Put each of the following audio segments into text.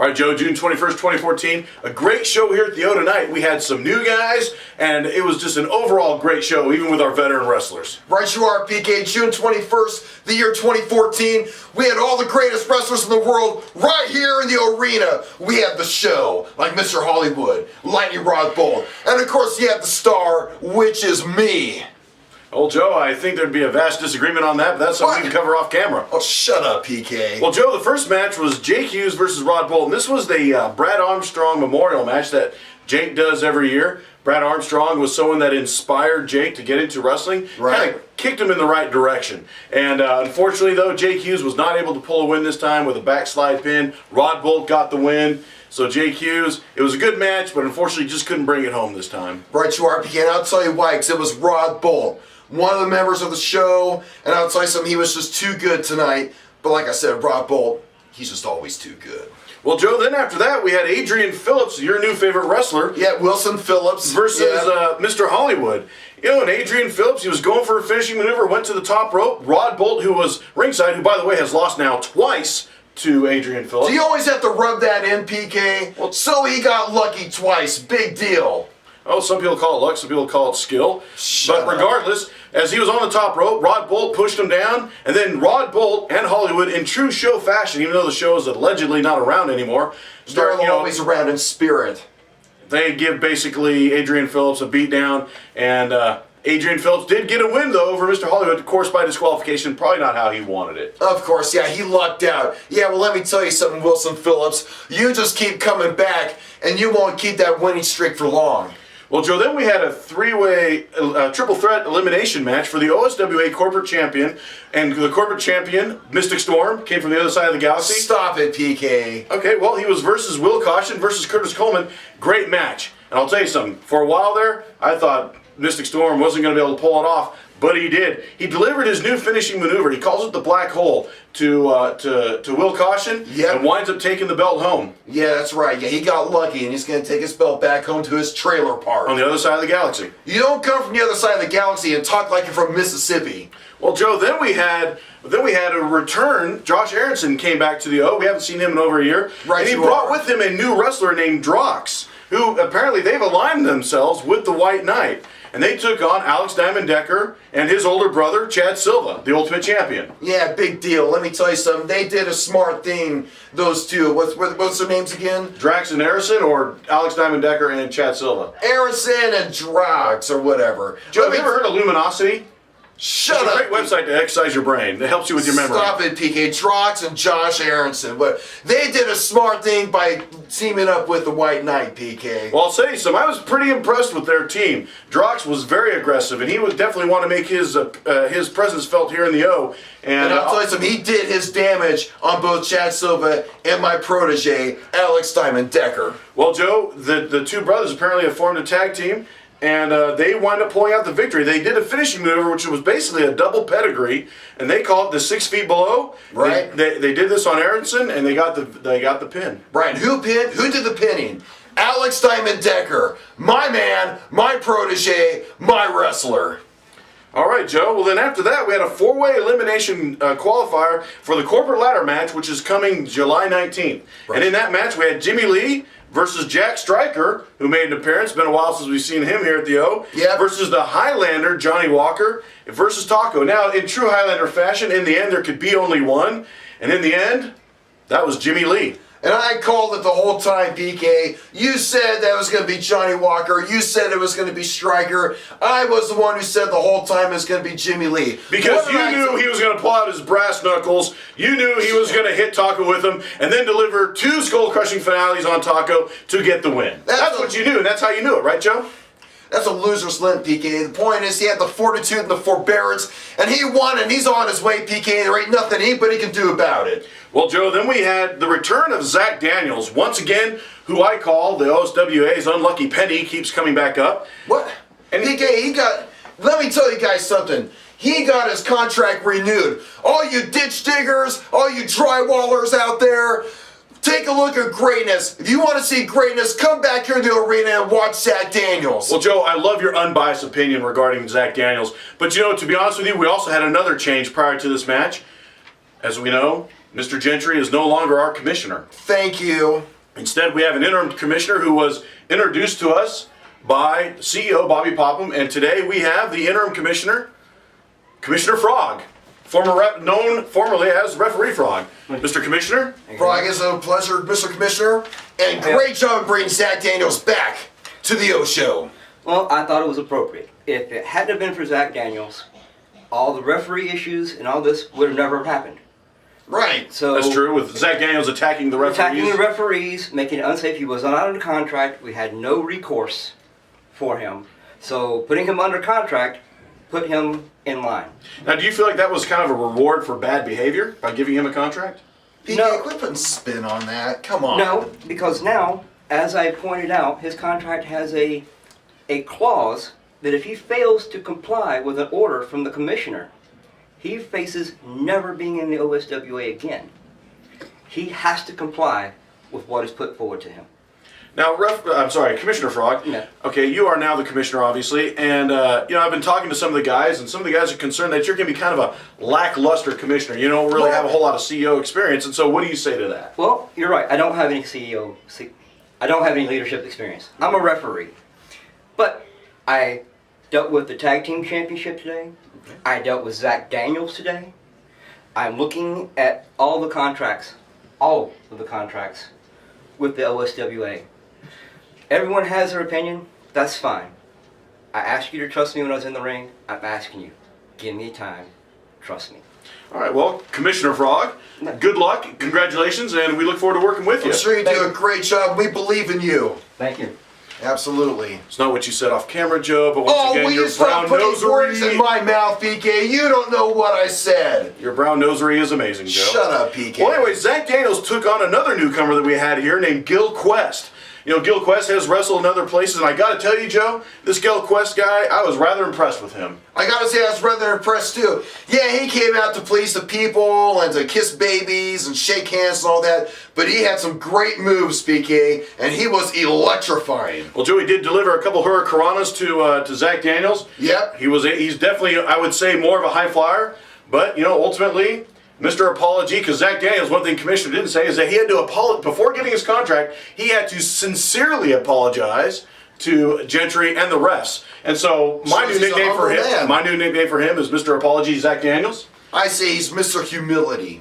All right, Joe, June 21st, 2014. A great show here at the O tonight. We had some new guys, and it was just an overall great show, even with our veteran wrestlers. Right you are, PK. June 21st, the year 2014. We had all the greatest wrestlers in the world right here in the arena. We had the show, like Mr. Hollywood, Lightning Rod Bolt, and of course you had the star, which is me. Well, Joe, I think there'd be a vast disagreement on that, but that's something we can cover off camera. Oh, shut up, PK. Well, Joe, the first match was Jake Hughes versus Rod Bolt, and this was the Brad Armstrong Memorial match that Jake does every year. Brad Armstrong was someone that inspired Jake to get into wrestling, kind of kicked him in the right direction. And unfortunately, though, Jake Hughes was not able to pull a win this time with a backslide pin. Rod Bolt got the win. So Jake Hughes, it was a good match, but unfortunately just couldn't bring it home this time. Right you are, PK, and I'll tell you why, because it was Rod Bolt, one of the members of the show, and I'll tell you something, he was just too good tonight. But like I said, Rod Bolt, he's just always too good. Well, Joe, then after that, we had Adrian Phillips, your new favorite wrestler. Yeah, Wilson Phillips. Versus Mr. Hollywood. You know, and Adrian Phillips, he was going for a finishing maneuver, went to the top rope. Rod Bolt, who was ringside, who, by the way, has lost now twice to Adrian Phillips. Do you always have to rub that in, PK? Well, so he got lucky twice. Big deal. Oh, some people call it luck, some people call it skill. But regardless, as he was on the top rope, Rod Bolt pushed him down, and then Rod Bolt and Hollywood, in true show fashion, even though the show is allegedly not around anymore, they're always around in spirit. They give basically Adrian Phillips a beatdown, and Adrian Phillips did get a win, though, over Mr. Hollywood, of course, by disqualification. Probably not how he wanted it. Of course, yeah, he lucked out. Yeah, well, let me tell you something, Wilson Phillips. You just keep coming back, and you won't keep that winning streak for long. Well, Joe, then we had a three-way triple threat elimination match for the OSWA corporate champion. And the corporate champion, Mystic Storm, came from the other side of the galaxy. Stop it, PK. Okay, well, he was versus Will Caution versus Curtis Coleman. Great match. And I'll tell you something. For a while there, I thought Mystic Storm wasn't going to be able to pull it off. But he did. He delivered his new finishing maneuver. He calls it the Black Hole to Will Caution, and winds up taking the belt home. Yeah, that's right. Yeah, he got lucky, and he's going to take his belt back home to his trailer park. On the other side of the galaxy. You don't come from the other side of the galaxy and talk like you're from Mississippi. Well, Joe, then we had a return. Josh Aronson came back to the O. We haven't seen him in over a year. Right, and he brought with him a new wrestler named Drox, who apparently they've aligned themselves with the White Knight. And they took on Alex Diamond Decker and his older brother, Chad Silva, the Ultimate Champion. Yeah, big deal. Let me tell you something. They did a smart thing, those two. What's their names again? Drax and Arison, or Alex Diamond Decker and Chad Silva? Arison and Drax, or whatever. Joe, have you ever heard of Luminosity? Shut up. It's a great website to exercise your brain. It helps you with your memory. Stop it, PK. Drox and Josh Aronson. But they did a smart thing by teaming up with the White Knight, PK. Well, I'll say some. I was pretty impressed with their team. Drox was very aggressive, and he would definitely want to make his presence felt here in the O. And I'll tell you something, he did his damage on both Chad Silva and my protege, Alex Diamond Decker. Well, Joe, the two brothers apparently have formed a tag team. And they wound up pulling out the victory. They did a finishing maneuver, which was basically a double pedigree, and they call it the 6 feet below. Right. They did this on Aronson, and they got the pin. Right. Who pinned? Who did the pinning? Alex Diamond Decker, my man, my protege, my wrestler. All right, Joe. Well, then after that, we had a 4-way elimination qualifier for the corporate ladder match, which is coming July 19th. Right. And in that match, we had Jimmy Lee versus Jack Stryker, who made an appearance. Been a while since we've seen him here at the O. Yeah. Versus the Highlander, Johnny Walker, versus Taco. Now, in true Highlander fashion, in the end, there could be only one. And in the end, that was Jimmy Lee. And I called it the whole time, PK. You said that it was going to be Johnny Walker. You said it was going to be Stryker. I was the one who said the whole time it was going to be Jimmy Lee. Because you knew he was going to pull out his brass knuckles. You knew he was going to hit Taco with him and then deliver 2 skull-crushing finales on Taco to get the win. That's what you knew, and that's how you knew it, right, Joe? That's a loser's limp, PK. The point is he had the fortitude and the forbearance, and he won, and he's on his way, PK. There ain't nothing anybody can do about it. Well, Joe, then we had the return of Zach Daniels, once again, who I call the OSWA's unlucky penny, keeps coming back up. What? And PK, let me tell you guys something. He got his contract renewed. All you ditch diggers, all you drywallers out there, take a look at greatness. If you want to see greatness, come back here to the arena and watch Zach Daniels. Well, Joe, I love your unbiased opinion regarding Zach Daniels. But, you know, to be honest with you, we also had another change prior to this match. As we know, Mr. Gentry is no longer our commissioner. Thank you. Instead, we have an interim commissioner who was introduced to us by CEO Bobby Popham, and today we have the interim commissioner, Commissioner Frog, known formerly as Referee Frog. Mr. Commissioner? Frog, it's a pleasure, Mr. Commissioner, and great job bringing Zach Daniels back to the O Show. Well, I thought it was appropriate. If it hadn't have been for Zach Daniels, all the referee issues and all this would have never happened. Right. So That's true, with Zach Daniels attacking the referees. Attacking the referees, making it unsafe. He was not under contract. We had no recourse for him. So putting him under contract put him in line. Now, do you feel like that was kind of a reward for bad behavior by giving him a contract? PK, No. quit putting spin on that. Come on. No, because now, as I pointed out, his contract has a clause that if he fails to comply with an order from the commissioner, he faces never being in the OSWA again. He has to comply with what is put forward to him. Now, Commissioner Frog. Yeah. Okay, you are now the commissioner, obviously, and I've been talking to some of the guys, and some of the guys are concerned that you're going to be kind of a lackluster commissioner. You don't really have a whole lot of CEO experience, and so what do you say to that? Well, you're right. I don't have any I don't have any leadership experience. I'm a referee. But I dealt with the tag team championship today. I dealt with Zach Daniels today. I'm looking at all of the contracts with the OSWA. Everyone has their opinion. That's fine. I asked you to trust me when I was in the ring. I'm asking you, give me time. Trust me. All right, well, Commissioner Frog, good luck, congratulations, and we look forward to working with you. I'm sure you do a great job. We believe in you. Thank you. Absolutely. It's not what you said off camera, Joe, but once again, will your you stop brown putting words in nosery. my mouth, PK? You don't know what I said. Your brown nosery is amazing, Joe. Shut up, PK. Well, anyway, Zach Daniels took on another newcomer that we had here named Gil Quest. You know, Gil Quest has wrestled in other places, and I got to tell you, Joe, this Gil Quest guy, I was rather impressed with him. I gotta say, I was rather impressed too. Yeah, he came out to please the people and to kiss babies and shake hands and all that, but he had some great moves, PK, and he was electrifying. Well, Joe, he did deliver a couple hurricanranas to Zach Daniels. Yep. He's definitely, I would say, more of a high flyer, but, you know, ultimately, Mr. Apology, because Zach Daniels, one thing Commissioner didn't say is that he had to apologize, before getting his contract, he had to sincerely apologize to Gentry and the refs. And so my new nickname for him is Mr. Apology Zach Daniels. I say he's Mr. Humility.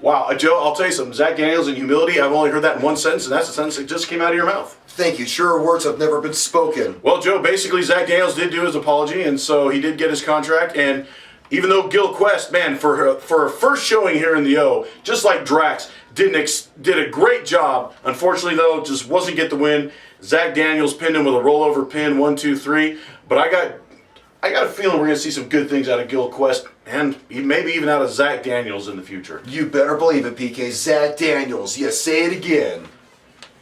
Wow, Joe, I'll tell you something. Zach Daniels and humility, I've only heard that in one sentence, and that's the sentence that just came out of your mouth. Thank you. Truer words have never been spoken. Well, Joe, basically Zach Daniels did do his apology, and so he did get his contract, and even though Gil Quest, man, for a first showing here in the O, just like Drax, did a great job. Unfortunately, though, just wasn't get the win. Zach Daniels pinned him with a rollover pin, 1, 2, 3. But I got a feeling we're going to see some good things out of Gil Quest and maybe even out of Zach Daniels in the future. You better believe it, PK. Zach Daniels. Yes, say it again.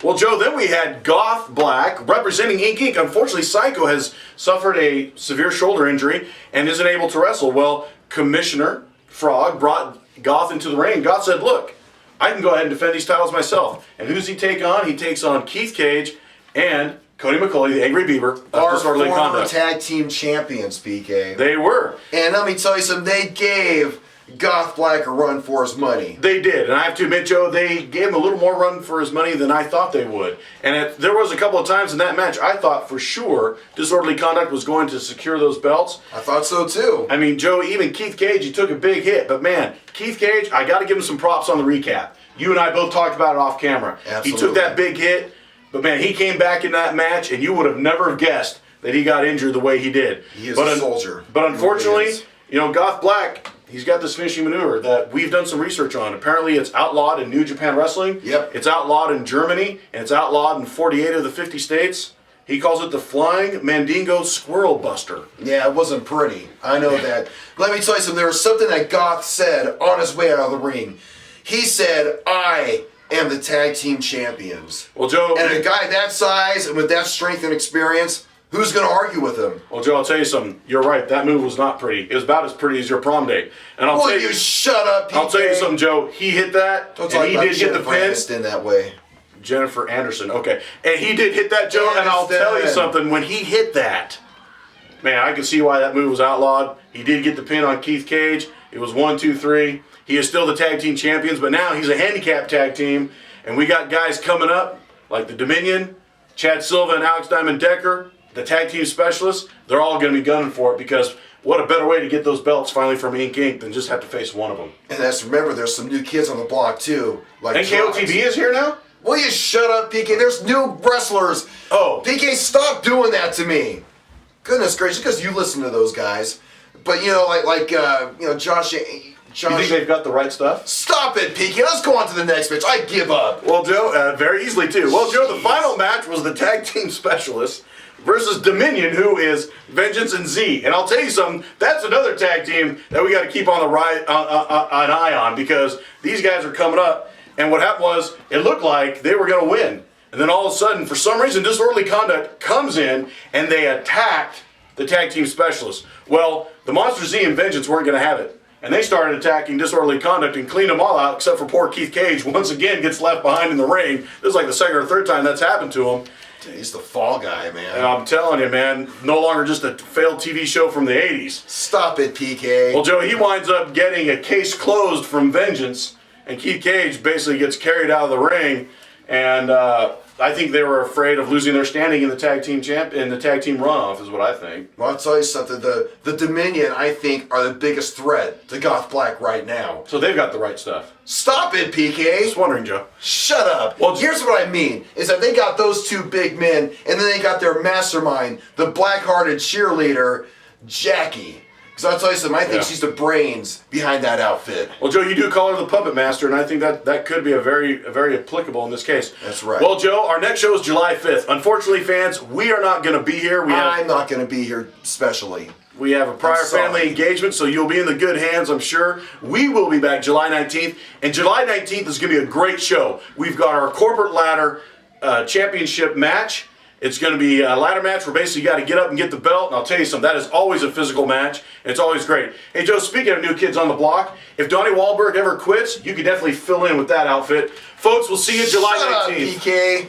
Well, Joe, then we had Goth Black representing Ink Inc. Unfortunately, Psycho has suffered a severe shoulder injury and isn't able to wrestle. Well, Commissioner Frog brought Goth into the ring. Goth said, look, I can go ahead and defend these titles myself. And who's he take on? He takes on Keith Cage and Cody McCauley, the Angry Beaver, of Our Disorderly former Conduct. tag team champions, PK. They were. And let me tell you something, they gave Goth Black a run for his money. They did, and I have to admit, Joe, they gave him a little more run for his money than I thought they would. And there was a couple of times in that match I thought for sure Disorderly Conduct was going to secure those belts. I thought so too. I mean, Joe, even Keith Cage, he took a big hit. But man, Keith Cage, I got to give him some props on the recap. You and I both talked about it off camera. Absolutely. He took that big hit, but man, he came back in that match, and you would have never guessed that he got injured the way he did. He is a soldier. But unfortunately, He really is. you know, Goth Black, he's got this finishing maneuver that we've done some research on. Apparently, it's outlawed in New Japan Wrestling. Yep. It's outlawed in Germany, and it's outlawed in 48 of the 50 states. He calls it the Flying Mandingo Squirrel Buster. Yeah, it wasn't pretty. I know that. Let me tell you something. There was something that Goth said on his way out of the ring. He said, I am the tag team champions. Well, Joe... And a guy that size and with that strength and experience, who's going to argue with him? Well, Joe, I'll tell you something. You're right. That move was not pretty. It was about as pretty as your prom date. And I'll Will tell you shut up, PK? I'll tell you something, Joe. He hit that, Don't and talk he about did get the Jennifer pin. Aniston that way. Jennifer Anderson, okay. And he did hit that, Joe, and I'll tell you Aniston. something. When he hit that, man, I can see why that move was outlawed. He did get the pin on Keith Cage. It was 1, 2, 3. He is still the tag team champions, but now he's a handicap tag team, and we got guys coming up like the Dominion, Chad Silva and Alex Diamond Decker, the tag team specialists. They're all going to be gunning for it because what a better way to get those belts finally from Inc. than just have to face one of them. And remember, there's some new kids on the block too. Like and KOTV is here now? Will you shut up, PK? There's new wrestlers. Oh. PK, stop doing that to me. Goodness gracious, because you listen to those guys. But, Josh... You think they've got the right stuff? Stop it, PK. Let's go on to the next match. I give up. Well, Joe, very easily, too. Well, Joe, the final match was the tag team specialists versus Dominion, who is Vengeance and Z. And I'll tell you something, that's another tag team that we got to keep on an eye on because these guys are coming up. And what happened was, it looked like they were going to win. And then all of a sudden, for some reason, disorderly conduct comes in and they attacked the tag team specialists. Well, the Monster Z and Vengeance weren't going to have it. And they started attacking disorderly conduct and cleaned them all out, except for poor Keith Cage. Once again, gets left behind in the ring. This is like the second or third time that's happened to him. He's the fall guy, man. And I'm telling you, man, no longer just a failed TV show from the 80s. Stop it, PK. Well, Joe, he winds up getting a case closed from Vengeance, and Keith Cage basically gets carried out of the ring. And I think they were afraid of losing their standing in the tag team runoff, is what I think. Well, I'll tell you something. The Dominion, I think, are the biggest threat to Goth Black right now. So they've got the right stuff. Stop it, PK. Just wondering, Joe. Shut up. Well, here's what I mean, is that they got those two big men, and then they got their mastermind, the black-hearted cheerleader, Jackie. Because I'll tell you something, I think she's the brains behind that outfit. Well, Joe, you do call her the Puppet Master, and I think that could be a very applicable in this case. That's right. Well, Joe, our next show is July 5th. Unfortunately, fans, we are not going to be here. I'm not going to be here, especially. We have a prior family engagement, so you'll be in the good hands, I'm sure. We will be back July 19th, and July 19th is going to be a great show. We've got our corporate ladder championship match. It's going to be a ladder match where basically you got to get up and get the belt. And I'll tell you something, that is always a physical match. And it's always great. Hey, Joe, speaking of new kids on the block, if Donnie Wahlberg ever quits, you can definitely fill in with that outfit. Folks, we'll see you July 19th. Shut up, PK.